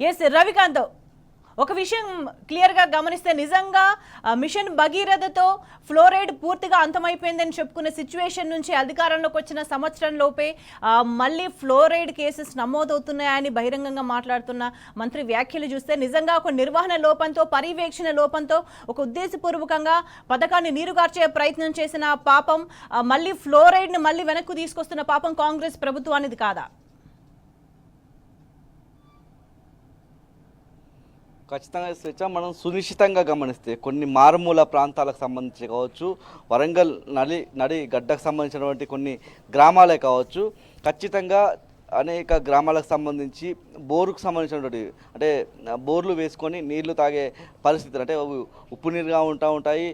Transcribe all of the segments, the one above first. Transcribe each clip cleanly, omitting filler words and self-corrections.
Yes Ravikanth, ఒక విషయం క్లియర్గా గమనిస్తే నిజంగా మిషన్ భగీరథతో ఫ్లోరైడ్ పూర్తిగా అంతమైపోయిందని చెప్పుకునే సిచ్యువేషన్ నుంచి అధికారంలోకి వచ్చిన సంవత్సరం లోపే మళ్ళీ ఫ్లోరైడ్ కేసెస్ నమోదవుతున్నాయని బహిరంగంగా మాట్లాడుతున్న మంత్రి వ్యాఖ్యలు చూస్తే నిజంగా ఒక నిర్వహణ లోపంతో, పర్యవేక్షణ లోపంతో ఒక ఉద్దేశపూర్వకంగా పథకాన్ని నీరుగార్చే ప్రయత్నం చేసిన పాపం, మళ్ళీ ఫ్లోరైడ్ను మళ్ళీ వెనక్కు తీసుకొస్తున్న పాపం కాంగ్రెస్ ప్రభుత్వానిది కాదా? ఖచ్చితంగా స్వేచ్ఛ మనం సునిశ్చితంగా గమనిస్తే కొన్ని మారుమూల ప్రాంతాలకు సంబంధించి కావచ్చు, వరంగల్ నడి గడ్డకు సంబంధించినటువంటి కొన్ని గ్రామాలే కావచ్చు, ఖచ్చితంగా అనేక గ్రామాలకు సంబంధించి బోరుకు సంబంధించినటువంటి అంటే బోర్లు వేసుకొని నీళ్లు తాగే పరిస్థితులు అంటే ఉప్పు నీరుగా ఉంటాయి,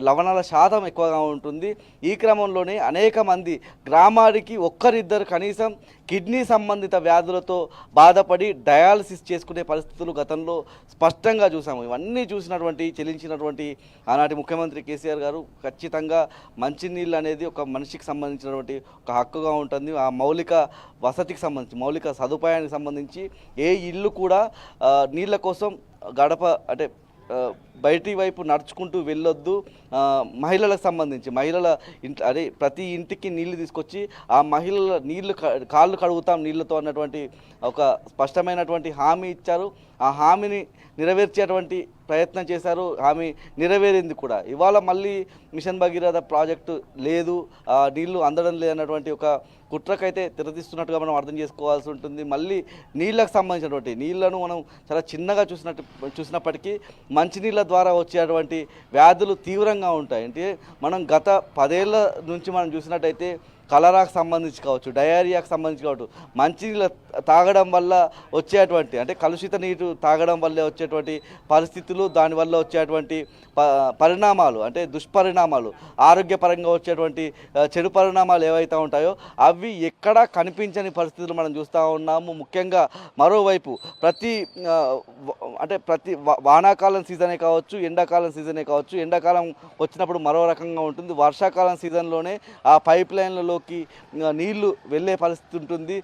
లవణాల శాతం ఎక్కువగా ఉంటుంది. ఈ క్రమంలోనే అనేక మంది గ్రామానికి ఒక్కరిద్దరు కనీసం కిడ్నీ సంబంధిత వ్యాధులతో బాధపడి డయాలసిస్ చేసుకునే పరిస్థితులు గతంలో స్పష్టంగా చూసాము. ఇవన్నీ చూసినటువంటి చెల్లించినటువంటి ఆనాటి ముఖ్యమంత్రి కేసీఆర్ గారు ఖచ్చితంగా మంచినీళ్ళు అనేది ఒక మనిషికి సంబంధించినటువంటి ఒక హక్కుగా ఉంటుంది. ఆ మౌలిక వసతికి సంబంధించి, మౌలిక సదుపాయానికి సంబంధించి ఏ ఇల్లు కూడా నీళ్ళ కోసం గడప అంటే బయటి వైపు నడుచుకుంటూ వెళ్ళొద్దు. మహిళలకు సంబంధించి మహిళల అదే ప్రతి ఇంటికి నీళ్లు తీసుకొచ్చి ఆ మహిళల కాళ్ళు కడుగుతాం నీళ్ళతో అన్నటువంటి ఒక స్పష్టమైనటువంటి హామీ ఇచ్చారు. ఆ హామీని నెరవేర్చేటువంటి ప్రయత్నం చేశారు. హామీ నెరవేరింది కూడా. ఇవాళ మళ్ళీ మిషన్ భగీరథ ప్రాజెక్టు లేదు, నీళ్లు అందడం లేదన్నటువంటి ఒక కుట్రకైతే తెరతీస్తున్నట్టుగా మనం అర్థం చేసుకోవాల్సి ఉంటుంది. మళ్ళీ నీళ్ళకు సంబంధించినటువంటి నీళ్లను మనం చాలా చిన్నగా చూసినప్పటికీ మంచినీళ్ళ ద్వారా వచ్చేటువంటి వ్యాధులు తీవ్రంగా ఉంటాయి. అంటే మనం గత 10 ఏళ్ల నుంచి మనం చూసినట్టయితే కలరాకు సంబంధించి కావచ్చు, డయేరియాకు సంబంధించి కావచ్చు, మంచినీళ్ళు తాగడం వల్ల వచ్చేటువంటి అంటే కలుషిత నీరు తాగడం వల్ల వచ్చేటువంటి పరిస్థితులు, దానివల్ల వచ్చేటువంటి పరిణామాలు అంటే దుష్పరిణామాలు, ఆరోగ్యపరంగా వచ్చేటువంటి చెడు పరిణామాలు ఏవైతే ఉంటాయో అవి ఎక్కడా కనిపించని పరిస్థితులు మనం చూస్తూ ఉన్నాము. ముఖ్యంగా మరోవైపు ప్రతి వానాకాలం సీజనే కావచ్చు, ఎండాకాలం సీజనే కావచ్చు, ఎండాకాలం వచ్చినప్పుడు మరో రకంగా ఉంటుంది. వర్షాకాలం సీజన్లోనే ఆ పైప్ లైన్లలో నీళ్లు వెళ్ళే పరిస్థితి ఉంటుంది.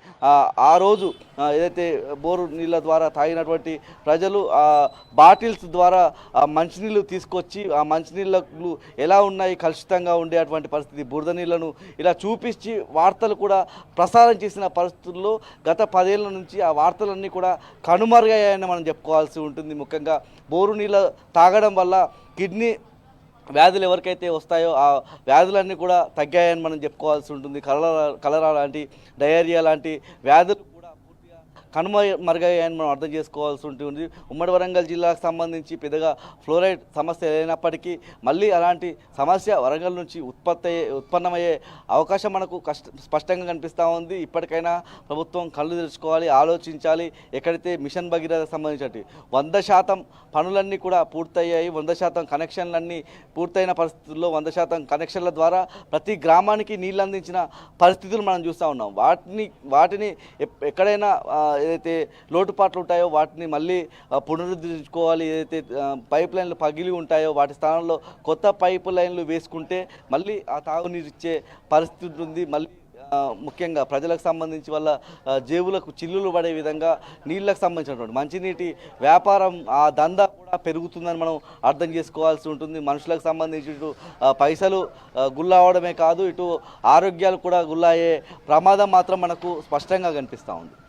ఆ రోజు ఏదైతే బోరు నీళ్ళ ద్వారా తాగినటువంటి ప్రజలు ఆ బాటిల్స్ ద్వారా ఆ మంచినీళ్ళు తీసుకొచ్చి ఆ మంచినీళ్ళు ఎలా ఉన్నాయి, కలుషితంగా ఉండేటువంటి పరిస్థితి, బురద నీళ్లను ఇలా చూపించి వార్తలు కూడా ప్రసారం చేసిన పరిస్థితుల్లో గత 10 ఏళ్ల నుంచి ఆ వార్తలన్నీ కూడా కనుమరుగయ్యాయని మనం చెప్పుకోవాల్సి ఉంటుంది. ముఖ్యంగా బోరు నీళ్ళ తాగడం వల్ల కిడ్నీ వ్యాధులు ఎవరికైతే వస్తాయో ఆ వ్యాధులన్నీ కూడా తగ్గాయని మనం చెప్పుకోవాల్సి ఉంటుంది. కలరా లాంటి, డయేరియా లాంటి వ్యాధులు కనుమరుగయ్యాయని మనం అర్థం చేసుకోవాల్సి ఉంటుంది. ఉమ్మడి వరంగల్ జిల్లాకు సంబంధించి పెద్దగా ఫ్లోరైడ్ సమస్య లేనప్పటికీ మళ్ళీ అలాంటి సమస్య వరంగల్ నుంచి ఉత్పన్నమయ్యే అవకాశం మనకు స్పష్టంగా కనిపిస్తూ ఉంది. ఇప్పటికైనా ప్రభుత్వం కళ్ళు తెరుచుకోవాలి, ఆలోచించాలి. ఎక్కడైతే మిషన్ భగీరథకు సంబంధించి 100% పనులన్నీ కూడా పూర్తయ్యాయి, 100% కనెక్షన్లన్నీ పూర్తయిన పరిస్థితుల్లో 100% కనెక్షన్ల ద్వారా ప్రతి గ్రామానికి నీళ్ళు అందించిన పరిస్థితులు మనం చూస్తూ ఉన్నాం. వాటిని ఎక్కడైనా ఏదైతే లోటుపాట్లు ఉంటాయో వాటిని మళ్ళీ పునరుద్ధరించుకోవాలి. ఏదైతే పైప్ లైన్లు పగిలి ఉంటాయో వాటి స్థానంలో కొత్త పైప్ లైన్లు వేసుకుంటే మళ్ళీ ఆ తాగునీరు ఇచ్చే పరిస్థితి ఉంటుంది. మళ్ళీ ముఖ్యంగా ప్రజలకు సంబంధించి వల్ల జేబులకు చిల్లులు పడే విధంగా నీళ్ళకు సంబంధించినటువంటి మంచినీటి వ్యాపారం ఆ దందా కూడా పెరుగుతుందని మనం అర్థం చేసుకోవాల్సి ఉంటుంది. మనుషులకు సంబంధించి ఇటు పైసలు గుల్ల అవడమే కాదు, ఇటు ఆరోగ్యాలు కూడా గుల్ల అయ్యే ప్రమాదం మాత్రం మనకు స్పష్టంగా కనిపిస్తూ ఉంది.